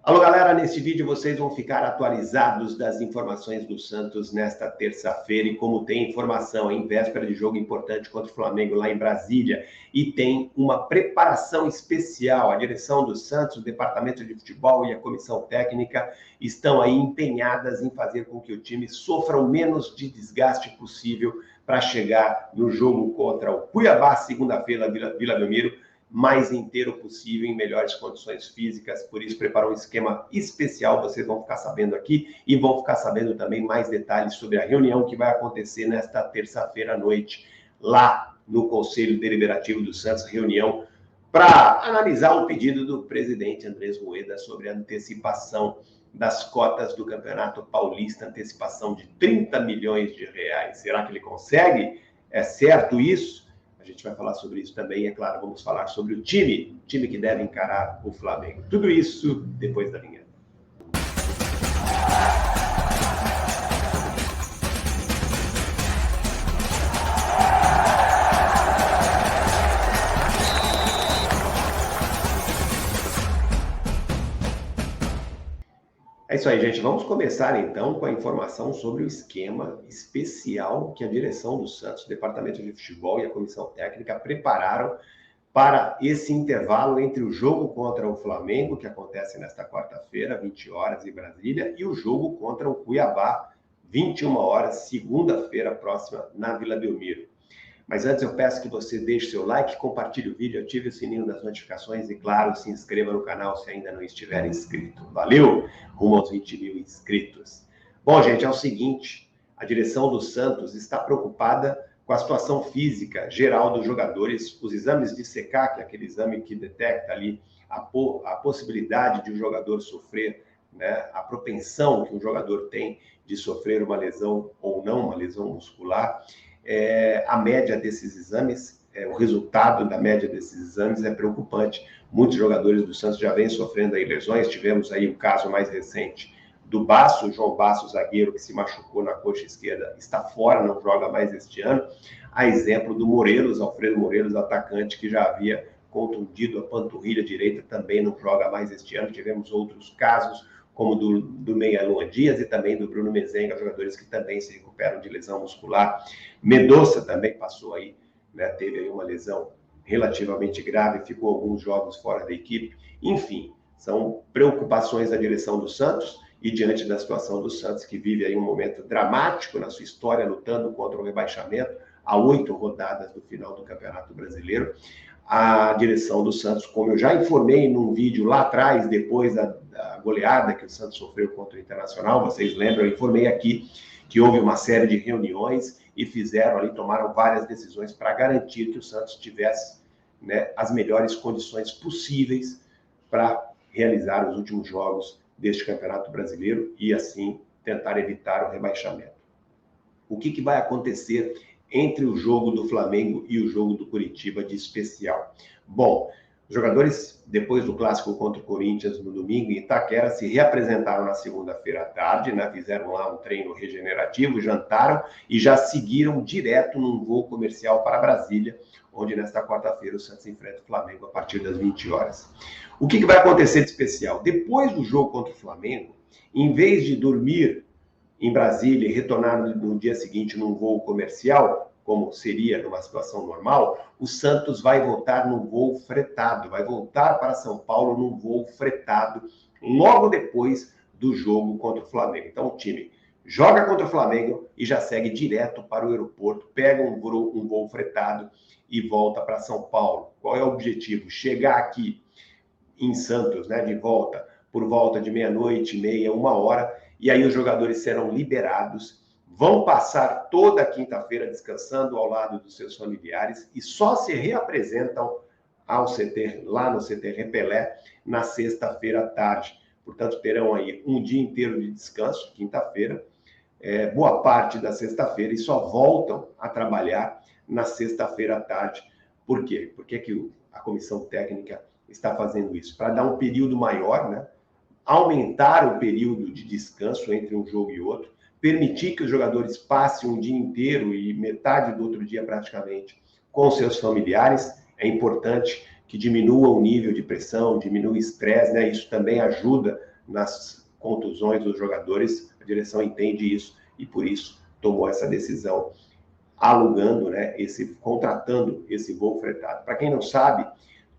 Alô, galera, nesse vídeo vocês vão ficar atualizados das informações do Santos nesta terça-feira e como tem informação em véspera de jogo importante contra o Flamengo lá em Brasília e tem uma preparação especial. A direção do Santos, o departamento de futebol e a comissão técnica estão aí empenhadas em fazer com que o time sofra o menos de desgaste possível para chegar no jogo contra o Cuiabá, segunda-feira, Vila Belmiro, mais inteiro possível, em melhores condições físicas, por isso preparou um esquema especial, vocês vão ficar sabendo aqui, e vão ficar sabendo também mais detalhes sobre a reunião que vai acontecer nesta terça-feira à noite, lá no Conselho Deliberativo do Santos, reunião para analisar o pedido do presidente Andrés Rueda sobre a antecipação das cotas do Campeonato Paulista, antecipação de 30 milhões de reais. Será que ele consegue? É certo isso? A gente vai falar sobre isso também, é claro, vamos falar sobre o time que deve encarar o Flamengo. Tudo isso depois da vinheta. É isso aí, gente. Vamos começar, então, com a informação sobre o esquema especial que a direção do Santos, o Departamento de Futebol e a Comissão Técnica prepararam para esse intervalo entre o jogo contra o Flamengo, que acontece nesta quarta-feira, 20 horas, em Brasília, e o jogo contra o Cuiabá, 21 horas, segunda-feira próxima, na Vila Belmiro. Mas antes eu peço que você deixe seu like, compartilhe o vídeo, ative o sininho das notificações e, claro, se inscreva no canal se ainda não estiver inscrito. Valeu? Rumo aos 20 mil inscritos. Bom, gente, é o seguinte, a direção do Santos está preocupada com a situação física geral dos jogadores, os exames de secar, que é aquele exame que detecta ali a possibilidade de um jogador sofrer, né, a propensão que um jogador tem de sofrer uma lesão ou não, uma lesão muscular. A média desses exames, o resultado da média desses exames é preocupante. Muitos jogadores do Santos já vêm sofrendo aí lesões. Tivemos aí o caso mais recente do Basso, João Basso, zagueiro, que se machucou na coxa esquerda, está fora, não joga mais este ano. A exemplo do Morelos, Alfredo Morelos, atacante, que já havia contundido a panturrilha direita, também não joga mais este ano. Tivemos outros casos, como do Meia Luan Dias e também do Bruno Mezenga, jogadores que também se recuperam de lesão muscular. Medoça também passou aí, né, teve aí uma lesão relativamente grave, ficou alguns jogos fora da equipe. Enfim, são preocupações da direção do Santos e diante da situação do Santos, que vive aí um momento dramático na sua história, lutando contra o rebaixamento, a 8 rodadas do final do Campeonato Brasileiro. A direção do Santos, como eu já informei num vídeo lá atrás, depois da goleada que o Santos sofreu contra o Internacional, vocês lembram, eu informei aqui que houve uma série de reuniões e tomaram várias decisões para garantir que o Santos tivesse, né, as melhores condições possíveis para realizar os últimos jogos deste Campeonato Brasileiro e, assim, tentar evitar o rebaixamento. O que vai acontecer entre o jogo do Flamengo e o jogo do Curitiba de especial? Bom, os jogadores, depois do clássico contra o Corinthians no domingo, em Itaquera, se reapresentaram na segunda-feira à tarde, né? Fizeram lá um treino regenerativo, jantaram e já seguiram direto num voo comercial para Brasília, onde nesta quarta-feira o Santos enfrenta o Flamengo a partir das 20 horas. O que vai acontecer de especial? Depois do jogo contra o Flamengo, em vez de dormir em Brasília e retornar no dia seguinte num voo comercial, como seria numa situação normal, o Santos vai voltar num voo fretado, vai voltar para São Paulo num voo fretado, logo depois do jogo contra o Flamengo. Então o time joga contra o Flamengo e já segue direto para o aeroporto, pega um voo fretado e volta para São Paulo. Qual é o objetivo? Chegar aqui em Santos, né, de volta, por volta de meia-noite, meia, 1h, e aí os jogadores serão liberados, vão passar toda a quinta-feira descansando ao lado dos seus familiares e só se reapresentam ao CT, lá no CT Repelé, na sexta-feira à tarde. Portanto, terão aí um dia inteiro de descanso, quinta-feira, boa parte da sexta-feira, e só voltam a trabalhar na sexta-feira à tarde. Por quê? Por que a comissão técnica está fazendo isso? Para dar um período maior, né? Aumentar o período de descanso entre um jogo e outro, permitir que os jogadores passem um dia inteiro e metade do outro dia praticamente com seus familiares. É importante que diminua o nível de pressão, diminua o estresse, né? Isso também ajuda nas contusões dos jogadores. A direção entende isso e por isso tomou essa decisão, alugando, né, contratando esse voo fretado. Para quem não sabe,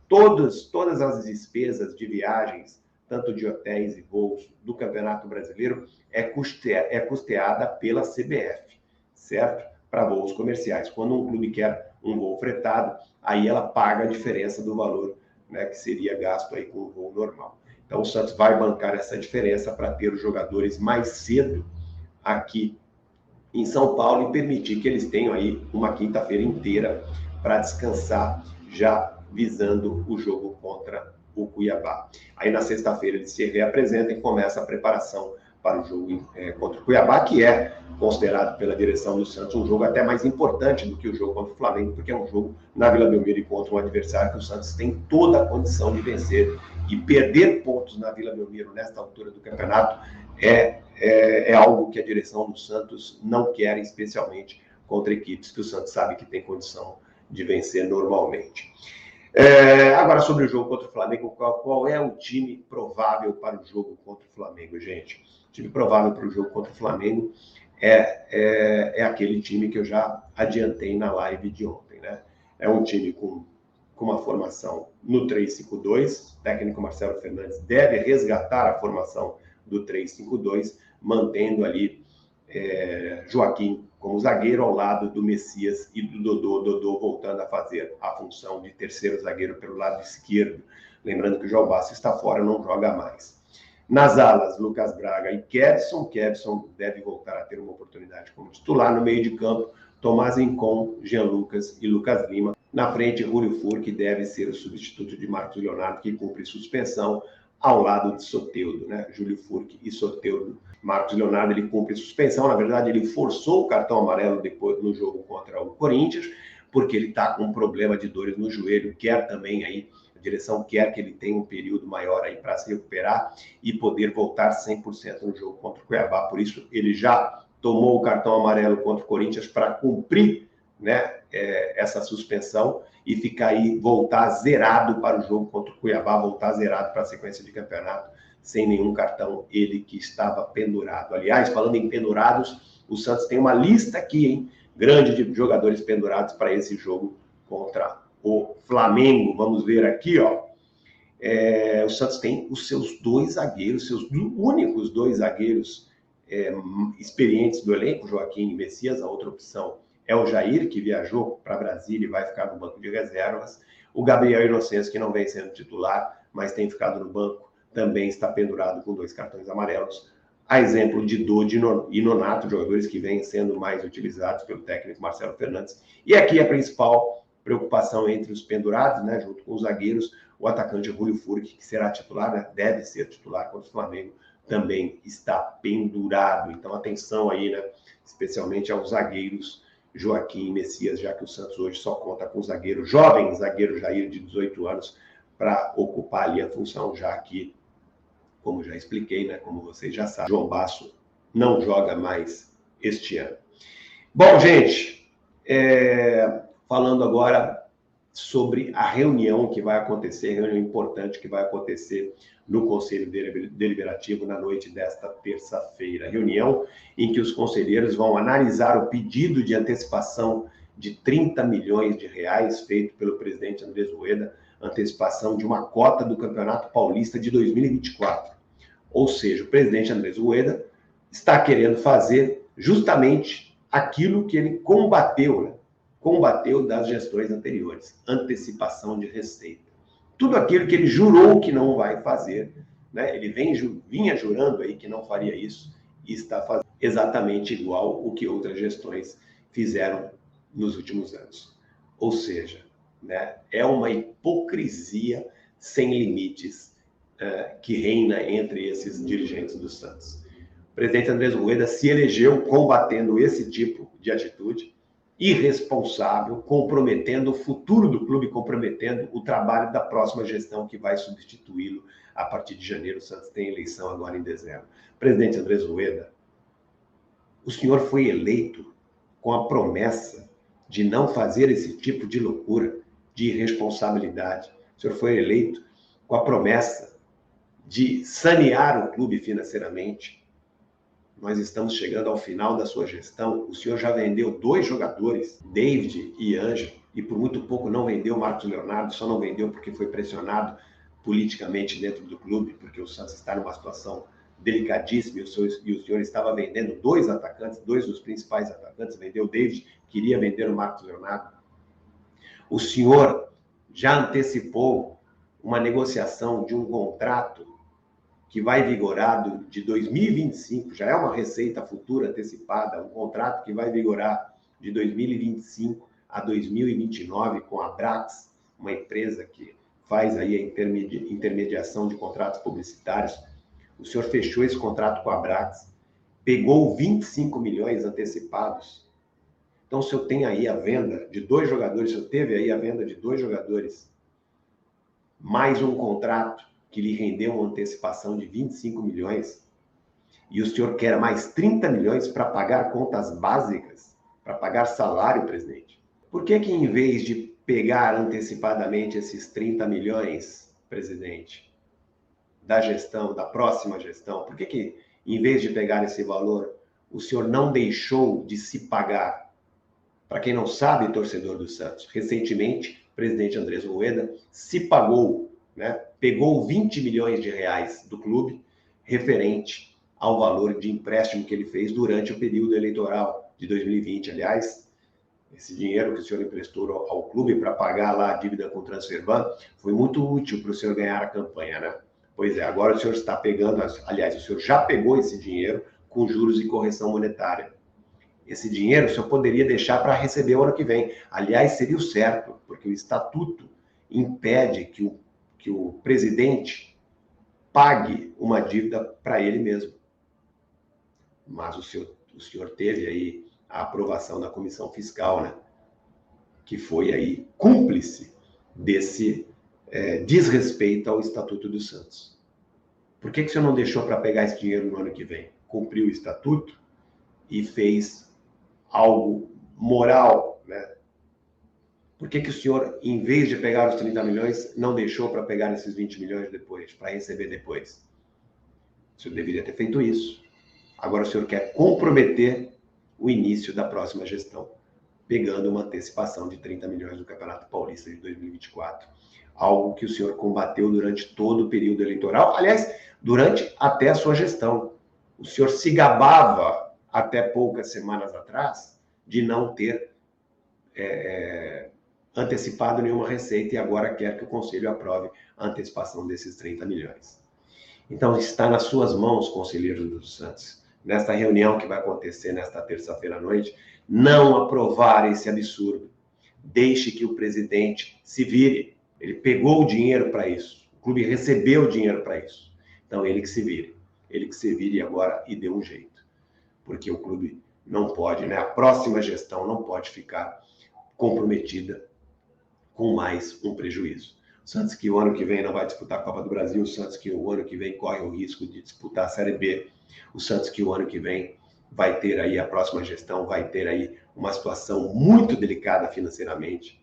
todas as despesas de viagens, tanto de hotéis e voos do Campeonato Brasileiro, é custeada pela CBF, certo? Para voos comerciais. Quando um clube quer um voo fretado, aí ela paga a diferença do valor, né, que seria gasto aí com o voo normal. Então o Santos vai bancar essa diferença para ter os jogadores mais cedo aqui em São Paulo e permitir que eles tenham aí uma quinta-feira inteira para descansar, já visando o jogo contra o Cuiabá. Aí na sexta-feira eles se reapresentam e começa a preparação para o jogo contra o Cuiabá, que é considerado pela direção do Santos um jogo até mais importante do que o jogo contra o Flamengo, porque é um jogo na Vila Belmiro e contra um adversário que o Santos tem toda a condição de vencer. E perder pontos na Vila Belmiro nesta altura do campeonato é algo que a direção do Santos não quer, especialmente contra equipes que o Santos sabe que tem condição de vencer normalmente. Agora, sobre o jogo contra o Flamengo, qual é o time provável para o jogo contra o Flamengo, gente? O time provável para o jogo contra o Flamengo é aquele time que eu já adiantei na live de ontem, né? É um time com uma formação no 3-5-2, o técnico Marcelo Fernandes deve resgatar a formação do 3-5-2, mantendo ali Joaquim como zagueiro ao lado do Messias e do Dodô voltando a fazer a função de terceiro zagueiro pelo lado esquerdo. Lembrando que o João Basso está fora, não joga mais. Nas alas, Lucas Braga e Kevson. Kevson deve voltar a ter uma oportunidade como titular. No meio de campo, Tomás Rincon, Jean Lucas e Lucas Lima. Na frente, Júlio Furque deve ser o substituto de Marcos Leonardo, que cumpre suspensão, ao lado de Soteldo, né? Júlio Furque e Soteldo. Marcos Leonardo, ele cumpre suspensão. Na verdade, ele forçou o cartão amarelo depois no jogo contra o Corinthians, porque ele está com um problema de dores no joelho, quer também aí, a direção quer que ele tenha um período maior aí para se recuperar e poder voltar 100% no jogo contra o Cuiabá. Por isso, ele já tomou o cartão amarelo contra o Corinthians para cumprir, né, essa suspensão e ficar aí, voltar zerado para o jogo contra o Cuiabá, voltar zerado para a sequência de campeonato, sem nenhum cartão, ele que estava pendurado. Aliás, falando em pendurados, o Santos tem uma lista aqui, hein, grande de jogadores pendurados para esse jogo contra o Flamengo. Vamos ver aqui, ó. O Santos tem os seus dois zagueiros, seus únicos dois zagueiros experientes do elenco, Joaquim e Messias. A outra opção é o Jair, que viajou para Brasília e vai ficar no banco de reservas. O Gabriel Inocêncio, que não vem sendo titular, mas tem ficado no banco, também está pendurado com 2 cartões amarelos. A exemplo de Dodi e Nonato, jogadores que vêm sendo mais utilizados pelo técnico Marcelo Fernandes. E aqui a principal preocupação entre os pendurados, né, junto com os zagueiros, o atacante Júlio Furque, que será titular, né, deve ser titular contra o Flamengo, também está pendurado. Então, atenção aí, né, especialmente aos zagueiros Joaquim e Messias, já que o Santos hoje só conta com o zagueiro jovem, zagueiro Jair, de 18 anos, para ocupar ali a função, já que, como já expliquei, né, como vocês já sabem, João Basso não joga mais este ano. Bom, gente, falando agora sobre a reunião que vai acontecer, reunião importante que vai acontecer no Conselho Deliberativo na noite desta terça-feira. Reunião em que os conselheiros vão analisar o pedido de antecipação de 30 milhões de reais feito pelo presidente Andrés Rueda, antecipação de uma cota do Campeonato Paulista de 2024. Ou seja, o presidente Andrés Rueda está querendo fazer justamente aquilo que ele combateu, né? Combateu das gestões anteriores, antecipação de receita. Tudo aquilo que ele jurou que não vai fazer, né? Ele vinha jurando aí que não faria isso e está fazendo exatamente igual o que outras gestões fizeram nos últimos anos. Ou seja, né, é uma hipocrisia sem limites que reina entre esses dirigentes do Santos. O presidente Andrés Rueda se elegeu combatendo esse tipo de atitude irresponsável, comprometendo o futuro do clube, comprometendo o trabalho da próxima gestão que vai substituí-lo a partir de janeiro. O Santos tem eleição agora em dezembro. Presidente Andrés Rueda, o senhor foi eleito com a promessa de não fazer esse tipo de loucura, de irresponsabilidade. O senhor foi eleito com a promessa de sanear o clube financeiramente. Nós estamos chegando ao final da sua gestão. O senhor já vendeu 2 jogadores, David e Ângelo, e por muito pouco não vendeu Marcos Leonardo, só não vendeu porque foi pressionado politicamente dentro do clube, porque o Santos está numa situação delicadíssima e o senhor estava vendendo 2 atacantes, 2 dos principais atacantes, vendeu o David, queria vender o Marcos Leonardo. O senhor já antecipou uma negociação de um contrato que vai vigorar de 2025, já é uma receita futura antecipada, um contrato que vai vigorar de 2025 a 2029 com a Brax, uma empresa que faz aí a intermediação de contratos publicitários. O senhor fechou esse contrato com a Brax, pegou 25 milhões antecipados. Então, o senhor tem aí a venda de 2 jogadores, o senhor teve aí a venda de 2 jogadores, mais um contrato que lhe rendeu uma antecipação de 25 milhões, e o senhor quer mais 30 milhões para pagar contas básicas, para pagar salário, presidente. Por que em vez de pegar antecipadamente esses 30 milhões, presidente, da gestão, da próxima gestão, por que em vez de pegar esse valor, o senhor não deixou de se pagar? Para quem não sabe, torcedor do Santos, recentemente, o presidente Andrés Rueda se pagou, né? Pegou 20 milhões de reais do clube, referente ao valor de empréstimo que ele fez durante o período eleitoral de 2020. Aliás, esse dinheiro que o senhor emprestou ao clube para pagar lá a dívida com o Transferban foi muito útil para o senhor ganhar a campanha, né? Pois é, agora o senhor está pegando, aliás, o senhor já pegou esse dinheiro com juros e correção monetária. Esse dinheiro o senhor poderia deixar para receber o ano que vem. Aliás, seria o certo, porque o estatuto impede que o presidente pague uma dívida para ele mesmo. Mas o senhor teve aí a aprovação da comissão fiscal, né? Que foi aí cúmplice desse desrespeito ao Estatuto do Santos. Por que o senhor não deixou para pegar esse dinheiro no ano que vem? Cumpriu o estatuto e fez algo moral, né? Por que o senhor, em vez de pegar os 30 milhões, não deixou para pegar esses 20 milhões depois, para receber depois? O senhor deveria ter feito isso. Agora o senhor quer comprometer o início da próxima gestão, pegando uma antecipação de 30 milhões do Campeonato Paulista de 2024. Algo que o senhor combateu durante todo o período eleitoral, aliás, durante até a sua gestão. O senhor se gabava, até poucas semanas atrás, de não ter antecipado nenhuma receita e agora quer que o Conselho aprove a antecipação desses 30 milhões. Então, está nas suas mãos, conselheiro do Santos, nesta reunião que vai acontecer nesta terça-feira à noite, não aprovar esse absurdo. Deixe que o presidente se vire. Ele pegou o dinheiro para isso. O clube recebeu o dinheiro para isso. Então, ele que se vire. Ele que se vire agora e dê um jeito. Porque o clube não pode, né? A próxima gestão não pode ficar comprometida com mais um prejuízo. O Santos que o ano que vem não vai disputar a Copa do Brasil, o Santos que o ano que vem corre o risco de disputar a Série B, o Santos que o ano que vem vai ter aí, a próxima gestão vai ter aí uma situação muito delicada financeiramente,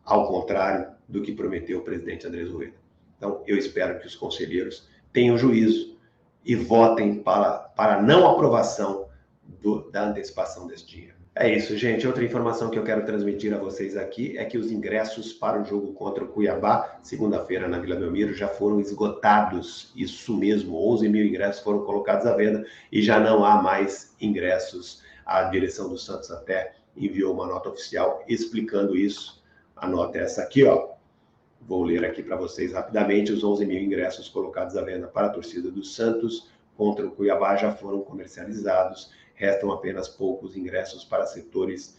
ao contrário do que prometeu o presidente Andrés Rueda. Então, eu espero que os conselheiros tenham juízo e votem para a não aprovação da antecipação desse dinheiro. É isso, gente. Outra informação que eu quero transmitir a vocês aqui é que os ingressos para o jogo contra o Cuiabá, segunda-feira na Vila Belmiro, já foram esgotados. Isso mesmo, 11 mil ingressos foram colocados à venda e já não há mais ingressos. A direção do Santos até enviou uma nota oficial explicando isso. A nota é essa aqui, ó. Vou ler aqui para vocês rapidamente. Os 11 mil ingressos colocados à venda para a torcida do Santos contra o Cuiabá já foram comercializados. Restam apenas poucos ingressos para setores,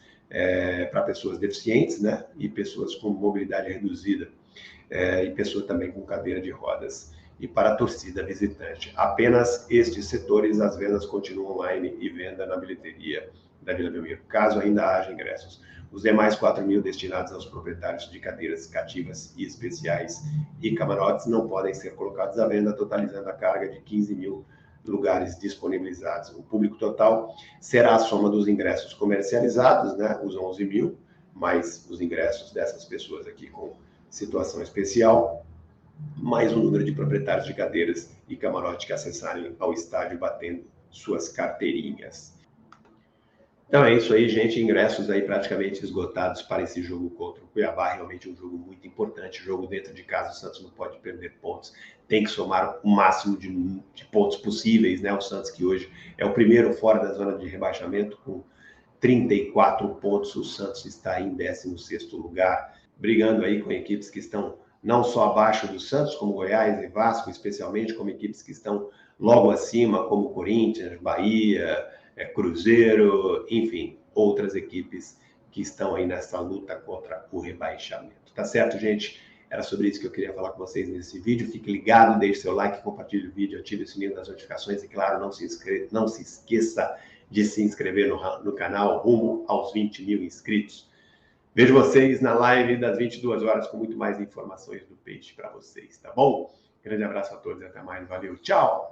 para pessoas deficientes, né? E pessoas com mobilidade reduzida, e pessoas também com cadeira de rodas. E para a torcida visitante. Apenas estes setores, as vendas continuam online e venda na bilheteria da Vila Belmiro, caso ainda haja ingressos. Os demais 4 mil destinados aos proprietários de cadeiras cativas e especiais e camarotes não podem ser colocados à venda, totalizando a carga de 15 mil lugares disponibilizados. O público total será a soma dos ingressos comercializados, né, os 11 mil, mais os ingressos dessas pessoas aqui com situação especial, mais o número de proprietários de cadeiras e camarote que acessarem ao estádio batendo suas carteirinhas. Então é isso aí, gente. Ingressos aí praticamente esgotados para esse jogo contra o Cuiabá. Realmente um jogo muito importante. Jogo dentro de casa, o Santos não pode perder pontos. Tem que somar o máximo de pontos possíveis, né? O Santos, que hoje é o primeiro fora da zona de rebaixamento, com 34 pontos. O Santos está em 16º lugar, brigando aí com equipes que estão não só abaixo do Santos, como Goiás e Vasco, especialmente, como equipes que estão logo acima, como Corinthians, Bahia, Cruzeiro, enfim, outras equipes que estão aí nessa luta contra o rebaixamento. Tá certo, gente? Era sobre isso que eu queria falar com vocês nesse vídeo. Fique ligado, deixe seu like, compartilhe o vídeo, ative o sininho das notificações e, claro, não se esqueça de se inscrever no canal rumo aos 20 mil inscritos. Vejo vocês na live das 22 horas com muito mais informações do peixe para vocês, tá bom? Grande abraço a todos e até mais. Valeu, tchau!